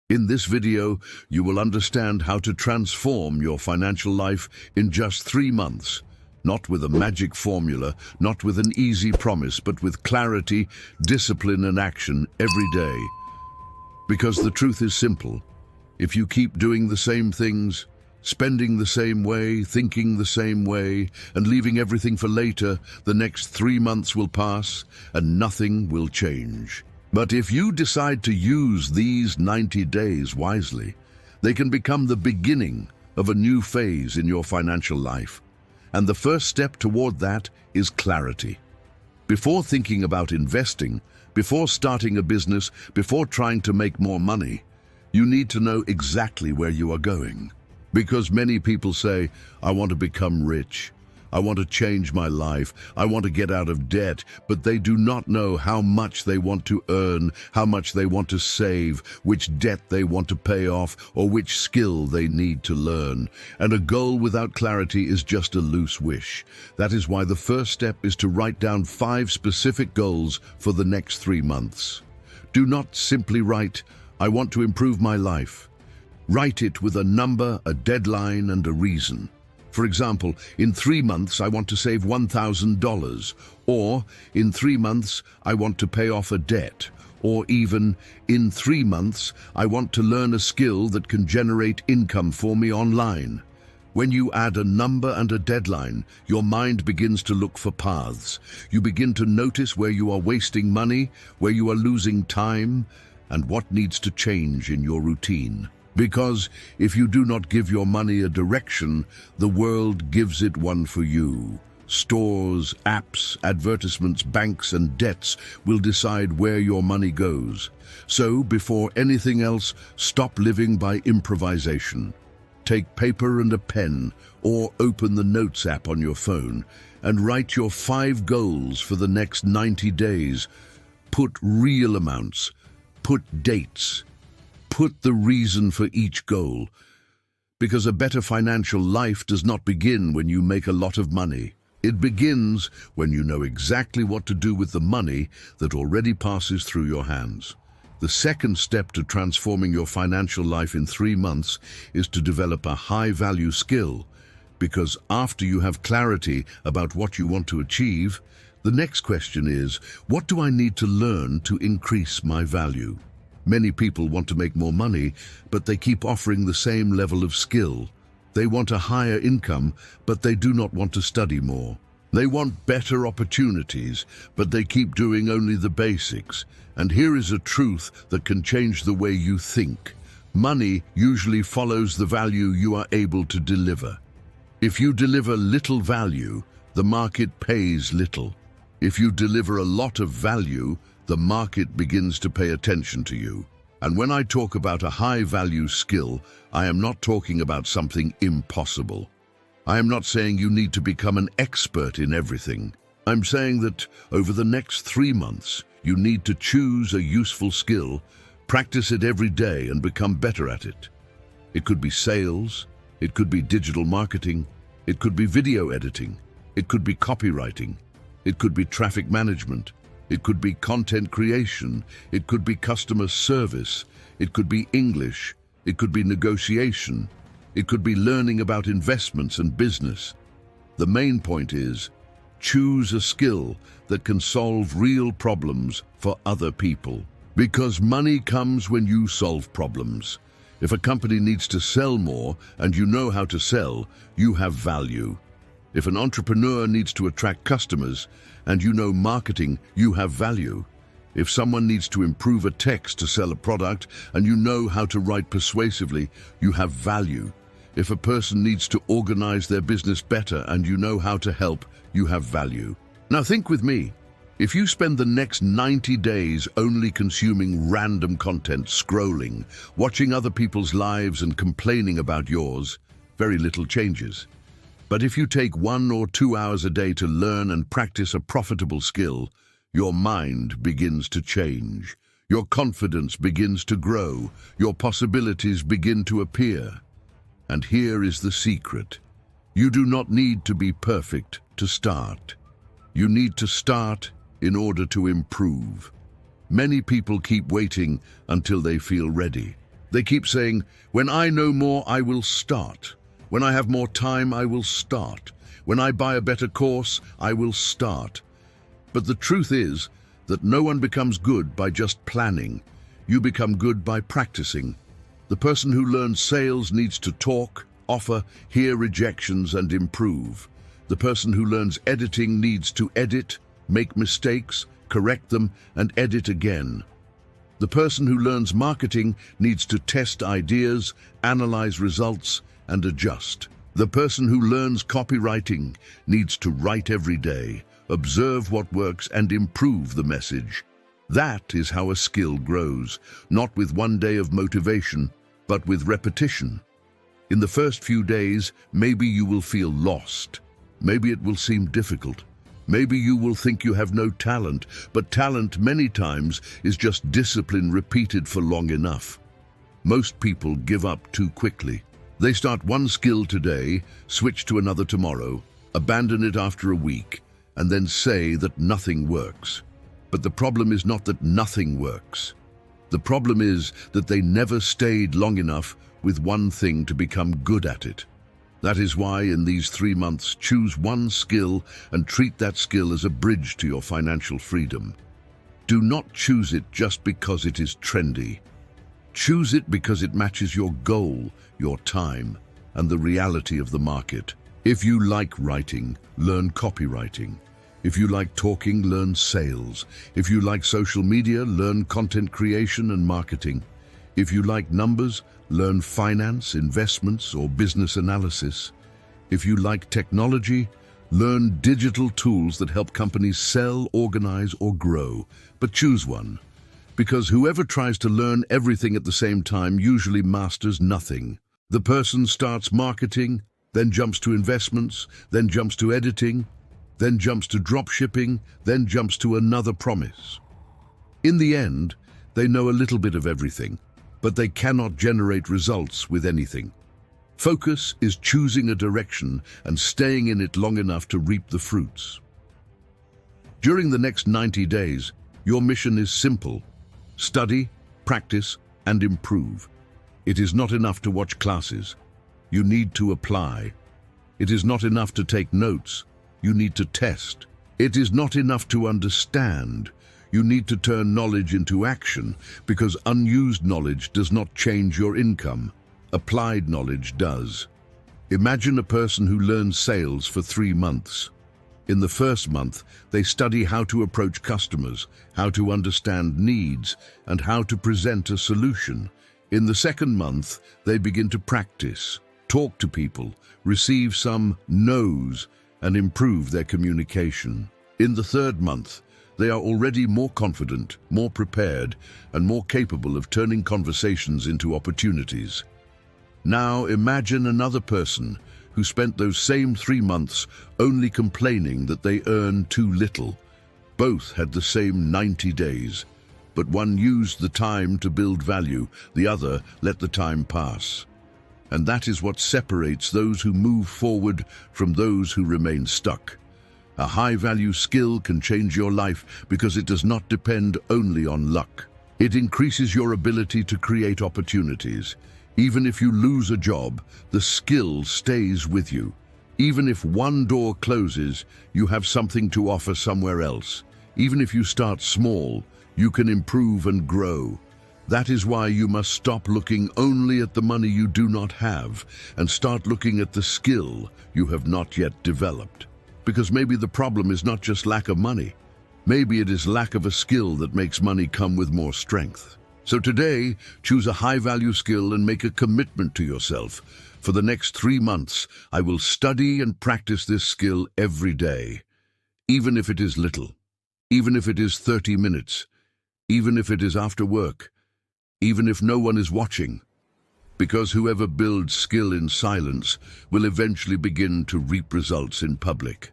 In this video, you will understand how to transform your financial life in just 3 months. Not with a magic formula, not with an easy promise, but with clarity, discipline, and action every day. Because the truth is simple. If you keep doing the same things, spending the same way, thinking the same way, and leaving everything for later, the next 3 months will pass and nothing will change. But if you decide to use these 90 days wisely, they can become the beginning of a new phase in your financial life. And the first step toward that is clarity. Before thinking about investing, before starting a business, before trying to make more money, you need to know exactly where you are going. Because many people say, I want to become rich. I want to change my life. I want to get out of debt, but they do not know how much they want to earn, how much they want to save, which debt they want to pay off, or which skill they need to learn. And a goal without clarity is just a loose wish. That is why the first step is to write down 5 specific goals for the next 3 months. Do not simply write, I want to improve my life. Write it with a number, a deadline, and a reason. For example, in 3 months, I want to save $1,000, or in 3 months, I want to pay off a debt, or even in 3 months, I want to learn a skill that can generate income for me online. When you add a number and a deadline, your mind begins to look for paths. You begin to notice where you are wasting money, where you are losing time, and what needs to change in your routine. Because if you do not give your money a direction, the world gives it one for you. Stores, apps, advertisements, banks, and debts will decide where your money goes. So, before anything else, stop living by improvisation. Take paper and a pen, or open the Notes app on your phone, and write your 5 goals for the next 90 days. Put real amounts. Put dates. Put the reason for each goal, because a better financial life does not begin when you make a lot of money. It begins when you know exactly what to do with the money that already passes through your hands. The second step to transforming your financial life in 3 months is to develop a high-value skill, because after you have clarity about what you want to achieve, the next question is, what do I need to learn to increase my value? Many people want to make more money, but they keep offering the same level of skill. They want a higher income, but they do not want to study more. They want better opportunities, but they keep doing only the basics. And here is a truth that can change the way you think. Money usually follows the value you are able to deliver. If you deliver little value, the market pays little. If you deliver a lot of value, the market begins to pay attention to you. And when I talk about a high-value skill, I am not talking about something impossible. I am not saying you need to become an expert in everything. I'm saying that over the next 3 months, you need to choose a useful skill, practice it every day, and become better at it. It could be sales, it could be digital marketing, it could be video editing, it could be copywriting, it could be traffic management, it could be content creation, it could be customer service, it could be English, it could be negotiation, it could be learning about investments and business. The main point is, choose a skill that can solve real problems for other people. Because money comes when you solve problems. If a company needs to sell more and you know how to sell, you have value. If an entrepreneur needs to attract customers and you know marketing, you have value. If someone needs to improve a text to sell a product and you know how to write persuasively, you have value. If a person needs to organize their business better and you know how to help, you have value. Now think with me. If you spend the next 90 days only consuming random content, scrolling, watching other people's lives and complaining about yours, very little changes. But if you take 1 or 2 hours a day to learn and practice a profitable skill, your mind begins to change. Your confidence begins to grow. Your possibilities begin to appear. And here is the secret. You do not need to be perfect to start. You need to start in order to improve. Many people keep waiting until they feel ready. They keep saying, when I know more, I will start. When I have more time, I will start. When I buy a better course, I will start. But the truth is that no one becomes good by just planning. You become good by practicing. The person who learns sales needs to talk, offer, hear rejections, and improve. The person who learns editing needs to edit, make mistakes, correct them, and edit again. The person who learns marketing needs to test ideas, analyze results, and adjust. The person who learns copywriting needs to write every day, observe what works, and improve the message. That is how a skill grows, not with one day of motivation, but with repetition. In the first few days, maybe you will feel lost. Maybe it will seem difficult. Maybe you will think you have no talent, but talent many times is just discipline repeated for long enough. Most people give up too quickly. They start one skill today, switch to another tomorrow, abandon it after a week, and then say that nothing works. But the problem is not that nothing works. The problem is that they never stayed long enough with one thing to become good at it. That is why in these 3 months, choose one skill and treat that skill as a bridge to your financial freedom. Do not choose it just because it is trendy. Choose it because it matches your goal, your time, and the reality of the market. If you like writing, learn copywriting. If you like talking, learn sales. If you like social media, learn content creation and marketing. If you like numbers, learn finance, investments, or business analysis. If you like technology, learn digital tools that help companies sell, organize, or grow. But choose one, because whoever tries to learn everything at the same time usually masters nothing. The person starts marketing, then jumps to investments, then jumps to editing, then jumps to drop shipping, then jumps to another promise. In the end, they know a little bit of everything, but they cannot generate results with anything. Focus is choosing a direction and staying in it long enough to reap the fruits. During the next 90 days, your mission is simple: study, practice, and improve. It is not enough to watch classes. You need to apply. It is not enough to take notes. You need to test. It is not enough to understand. You need to turn knowledge into action, because unused knowledge does not change your income. Applied knowledge does. Imagine a person who learns sales for 3 months. In the first month, they study how to approach customers, how to understand needs, and how to present a solution. In the second month, they begin to practice, talk to people, receive some no's, and improve their communication. In the third month, they are already more confident, more prepared, and more capable of turning conversations into opportunities. Now imagine another person who spent those same 3 months only complaining that they earned too little. Both had the same 90 days, but one used the time to build value, the other let the time pass. And that is what separates those who move forward from those who remain stuck. A high-value skill can change your life because it does not depend only on luck. It increases your ability to create opportunities. Even if you lose a job, the skill stays with you. Even if one door closes, you have something to offer somewhere else. Even if you start small, you can improve and grow. That is why you must stop looking only at the money you do not have and start looking at the skill you have not yet developed. Because maybe the problem is not just lack of money. Maybe it is lack of a skill that makes money come with more strength. So today, choose a high-value skill and make a commitment to yourself. For the next 3 months, I will study and practice this skill every day. Even if it is little. Even if it is 30 minutes. Even if it is after work. Even if no one is watching. Because whoever builds skill in silence will eventually begin to reap results in public.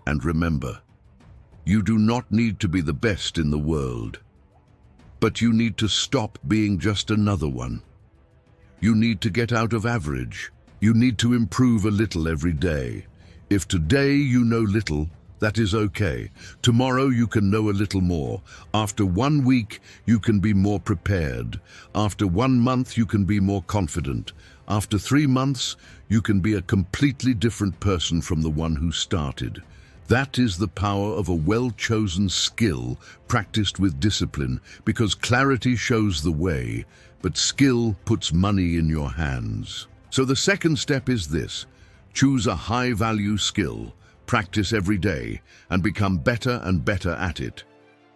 And remember, you do not need to be the best in the world, but you need to stop being just another one. You need to get out of average. You need to improve a little every day. If today you know little, That is okay. Tomorrow you can know a little more. After 1 week, you can be more prepared. After 1 month, you can be more confident. After 3 months, you can be a completely different person from the one who started. That is the power of a well-chosen skill practiced with discipline, because clarity shows the way, but skill puts money in your hands. So the second step is this: choose a high-value skill. Practice every day and become better and better at it.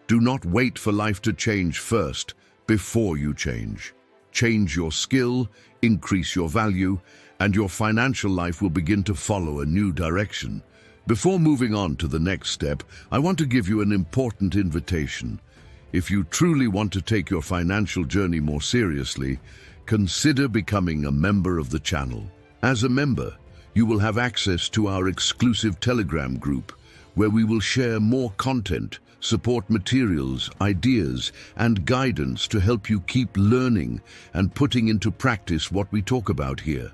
Do not wait for life to change first before you change. Change your skill, increase your value, and your financial life will begin to follow a new direction. Before moving on to the next step, I want to give you an important invitation. If you truly want to take your financial journey more seriously, consider becoming a member of the channel. As a member, you will have access to our exclusive Telegram group, where we will share more content, support materials, ideas, and guidance to help you keep learning and putting into practice what we talk about here.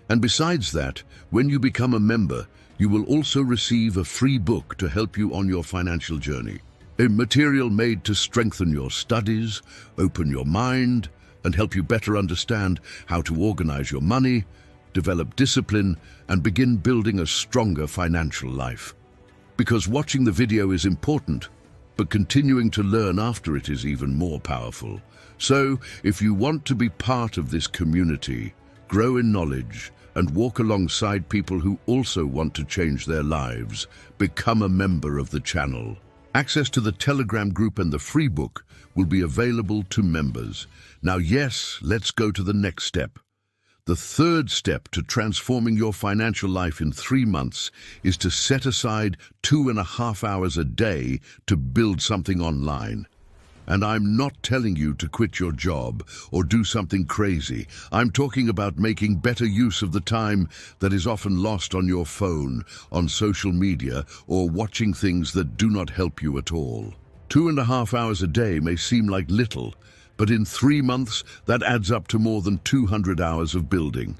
And besides that, when you become a member, you will also receive a free book to help you on your financial journey. A material made to strengthen your studies, open your mind, and help you better understand how to organize your money, develop discipline, and begin building a stronger financial life. Because watching the video is important, but continuing to learn after it is even more powerful. So, if you want to be part of this community, grow in knowledge, and walk alongside people who also want to change their lives, become a member of the channel. Access to the Telegram group and the free book will be available to members. Now, yes, let's go to the next step. The third step to transforming your financial life in 3 months is to set aside 2.5 hours a day to build something online. And I'm not telling you to quit your job or do something crazy. I'm talking about making better use of the time that is often lost on your phone, on social media, or watching things that do not help you at all. 2.5 hours a day may seem like little, but in 3 months, that adds up to more than 200 hours of building.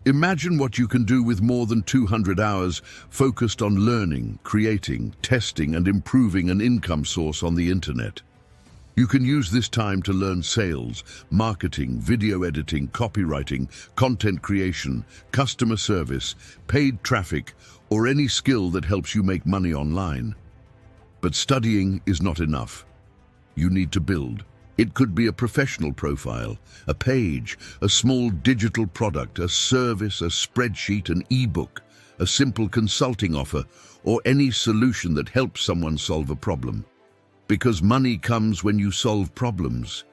Imagine what you can do with more than 200 hours focused on learning, creating, testing, and improving an income source on the internet. You can use this time to learn sales, marketing, video editing, copywriting, content creation, customer service, paid traffic, or any skill that helps you make money online. But studying is not enough. You need to build. It could be a professional profile, a page, a small digital product, a service, a spreadsheet, an ebook, a simple consulting offer, or any solution that helps someone solve a problem. Because money comes when you solve problems.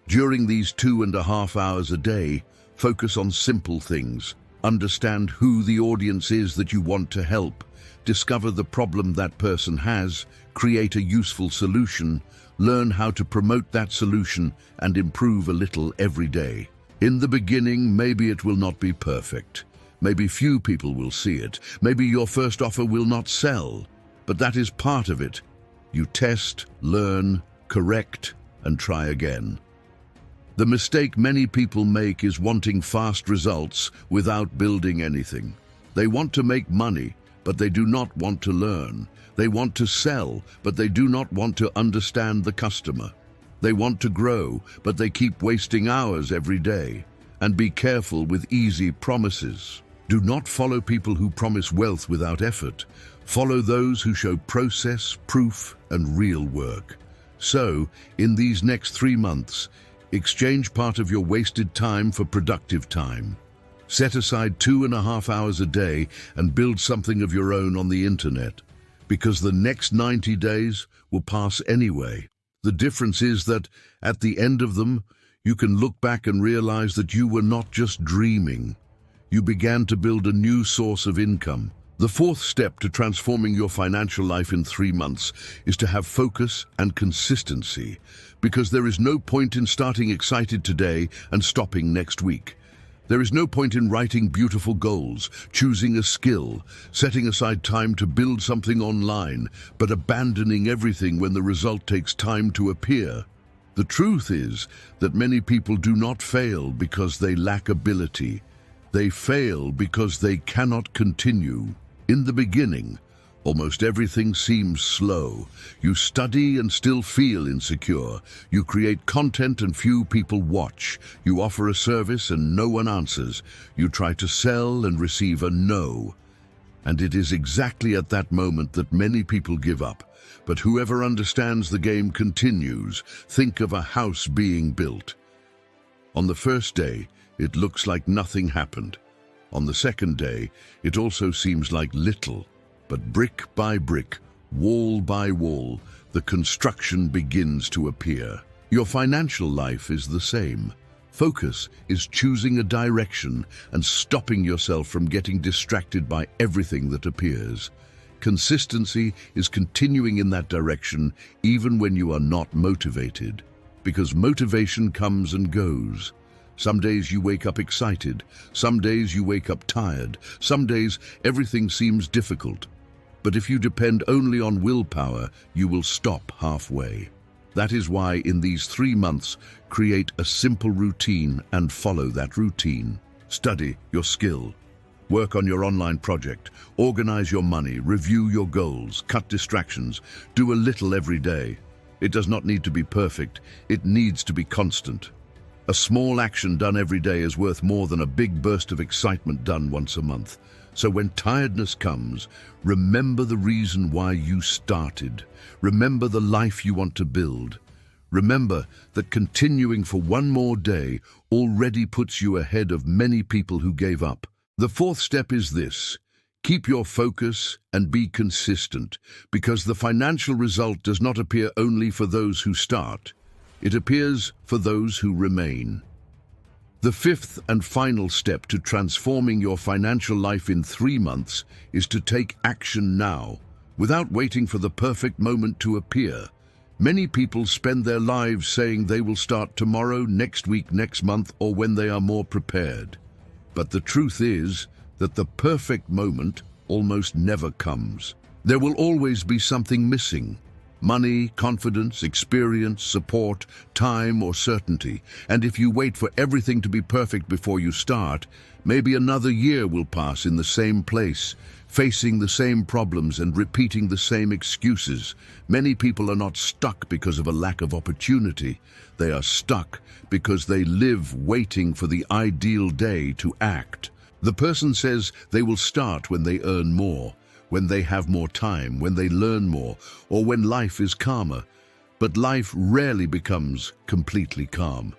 During these 2.5 hours a day, focus on simple things. Understand who the audience is that you want to help. Discover the problem that person has, create a useful solution, learn how to promote that solution, and improve a little every day. In the beginning, maybe it will not be perfect. Maybe few people will see it. Maybe your first offer will not sell. But that is part of it. You test, learn, correct, and try again. The mistake many people make is wanting fast results without building anything. They want to make money, but they do not want to learn. They want to sell, but they do not want to understand the customer. They want to grow, but they keep wasting hours every day. And be careful with easy promises. Do not follow people who promise wealth without effort. Follow those who show process, proof, and real work. So, in these next 3 months, exchange part of your wasted time for productive time. Set aside 2.5 hours a day and build something of your own on the internet. Because the next 90 days will pass anyway. The difference is that, at the end of them, you can look back and realize that you were not just dreaming. You began to build a new source of income. The fourth step to transforming your financial life in 3 months is to have focus and consistency, because there is no point in starting excited today and stopping next week. There is no point in writing beautiful goals, choosing a skill, setting aside time to build something online, but abandoning everything when the result takes time to appear. The truth is that many people do not fail because they lack ability. They fail because they cannot continue. In the beginning, Almost everything seems slow. You study and still feel insecure. You create content and few people watch. You offer a service and no one answers. You try to sell and receive a no. And it is exactly at that moment that many people give up. But whoever understands the game continues. Think of a house being built. On the first day, it looks like nothing happened. On the second day, it also seems like little. But brick by brick, wall by wall, the construction begins to appear. Your financial life is the same. Focus is choosing a direction and stopping yourself from getting distracted by everything that appears. Consistency is continuing in that direction even when you are not motivated, because motivation comes and goes. Some days you wake up excited, some days you wake up tired, some days everything seems difficult. But if you depend only on willpower, you will stop halfway. That is why in these 3 months, create a simple routine and follow that routine. Study your skill. Work on your online project. Organize your money. Review your goals. Cut distractions. Do a little every day. It does not need to be perfect. It needs to be constant. A small action done every day is worth more than a big burst of excitement done once a month. So when tiredness comes, remember the reason why you started. Remember the life you want to build. Remember that continuing for one more day already puts you ahead of many people who gave up. The fourth step is this: keep your focus and be consistent, because the financial result does not appear only for those who start. It appears for those who remain. The fifth and final step to transforming your financial life in 3 months is to take action now, without waiting for the perfect moment to appear. Many people spend their lives saying they will start tomorrow, next week, next month, or when they are more prepared. But the truth is that the perfect moment almost never comes. There will always be something missing. Money, confidence, experience, support, time, or certainty. And if you wait for everything to be perfect before you start, maybe another year will pass in the same place, facing the same problems and repeating the same excuses. Many people are not stuck because of a lack of opportunity. They are stuck because they live waiting for the ideal day to act. The person says they will start when they earn more, when they have more time, when they learn more, or when life is calmer. But life rarely becomes completely calm.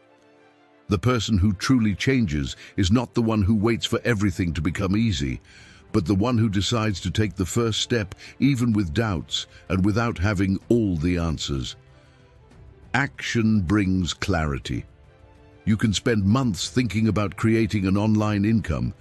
The person who truly changes is not the one who waits for everything to become easy, but the one who decides to take the first step, even with doubts and without having all the answers. Action brings clarity. You can spend months thinking about creating an online income,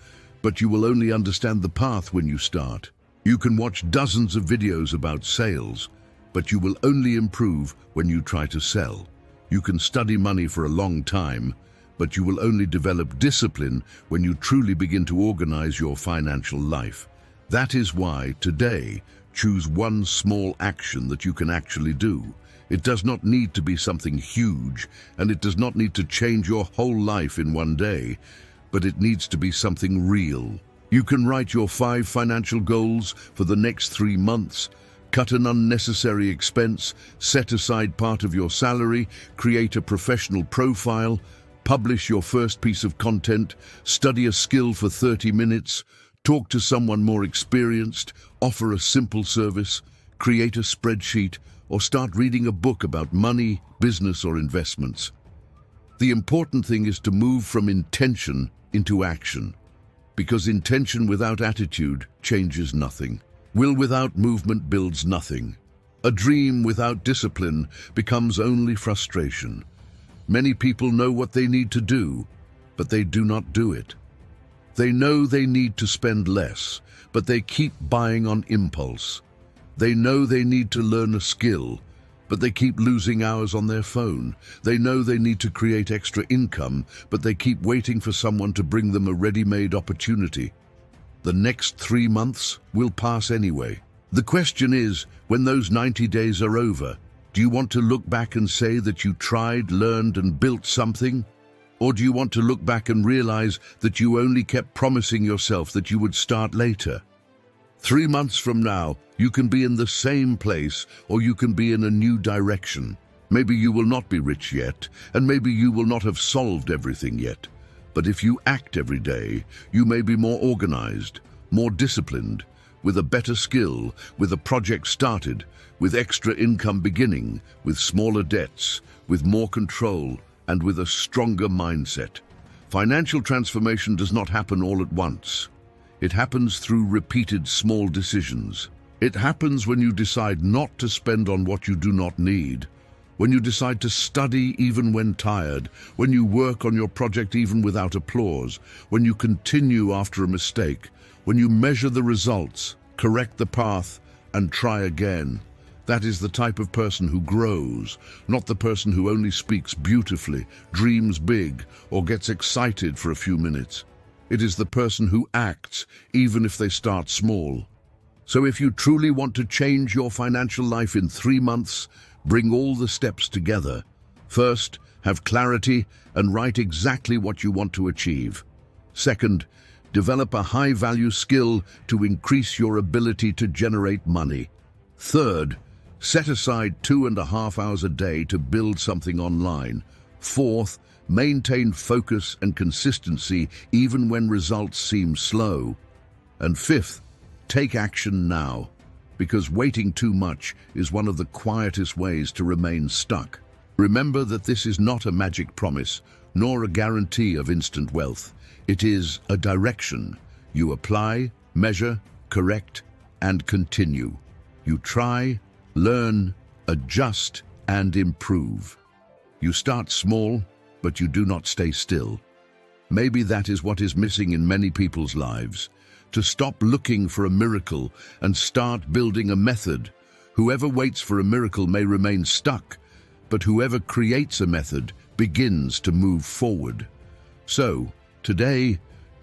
but you will only understand the path when you start. You can watch dozens of videos about sales, but you will only improve when you try to sell. You can study money for a long time, but you will only develop discipline when you truly begin to organize your financial life. That is why today, choose one small action that you can actually do. It does not need to be something huge, and it does not need to change your whole life in one day, but it needs to be something real. You can write your 5 financial goals for the next 3 months, cut an unnecessary expense, set aside part of your salary, create a professional profile, publish your first piece of content, study a skill for 30 minutes, talk to someone more experienced, offer a simple service, create a spreadsheet, or start reading a book about money, business, or investments. The important thing is to move from intention into action, because intention without attitude changes nothing. Will without movement builds nothing. A dream without discipline becomes only frustration. Many people know what they need to do, but they do not do it. They know they need to spend less, but they keep buying on impulse. They know they need to learn a skill, but they keep losing hours on their phone. They know they need to create extra income, but they keep waiting for someone to bring them a ready-made opportunity. The next 3 months will pass anyway. The question is, when those 90 days are over, do you want to look back and say that you tried, learned, and built something? Or do you want to look back and realize that you only kept promising yourself that you would start later? 3 months from now, you can be in the same place or you can be in a new direction. Maybe you will not be rich yet, and maybe you will not have solved everything yet. But if you act every day, you may be more organized, more disciplined, with a better skill, with a project started, with extra income beginning, with smaller debts, with more control, and with a stronger mindset. Financial transformation does not happen all at once. It happens through repeated small decisions. It happens when you decide not to spend on what you do not need, when you decide to study even when tired, when you work on your project even without applause, when you continue after a mistake, when you measure the results, correct the path, and try again. That is the type of person who grows, not the person who only speaks beautifully, dreams big, or gets excited for a few minutes. It is the person who acts, even if they start small. So if you truly want to change your financial life in 3 months, bring all the steps together. First, have clarity and write exactly what you want to achieve. Second, develop a high-value skill to increase your ability to generate money. Third, set aside 2.5 hours a day to build something online. Fourth, maintain focus and consistency even when results seem slow. And fifth, take action now, because waiting too much is one of the quietest ways to remain stuck. Remember that this is not a magic promise, nor a guarantee of instant wealth. It is a direction. You apply, measure, correct, and continue. You try, learn, adjust, and improve. You start small, but you do not stay still. Maybe that is what is missing in many people's lives. To stop looking for a miracle and start building a method. Whoever waits for a miracle may remain stuck, but whoever creates a method begins to move forward. So, today,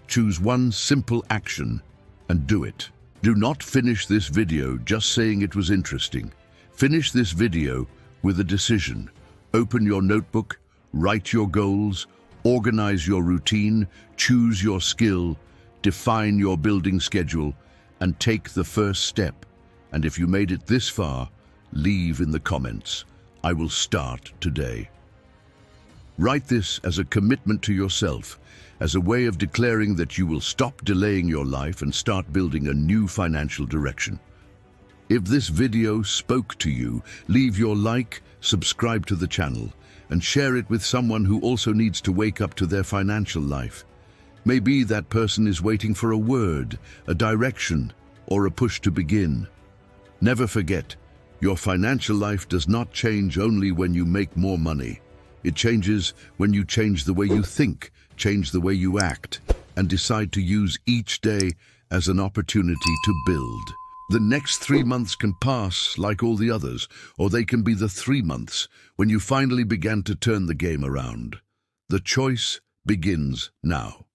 choose one simple action and do it. Do not finish this video just saying it was interesting. Finish this video with a decision. Open your notebook, write your goals, organize your routine, choose your skill, define your building schedule, and take the first step. And if you made it this far, leave in the comments. I will start today. Write this as a commitment to yourself, as a way of declaring that you will stop delaying your life and start building a new financial direction. If this video spoke to you, leave your like, subscribe to the channel, and share it with someone who also needs to wake up to their financial life. Maybe that person is waiting for a word, a direction, or a push to begin. Never forget, your financial life does not change only when you make more money. It changes when you change the way you think, change the way you act, and decide to use each day as an opportunity to build. The next 3 months can pass like all the others, or they can be the 3 months when you finally began to turn the game around. The choice begins now.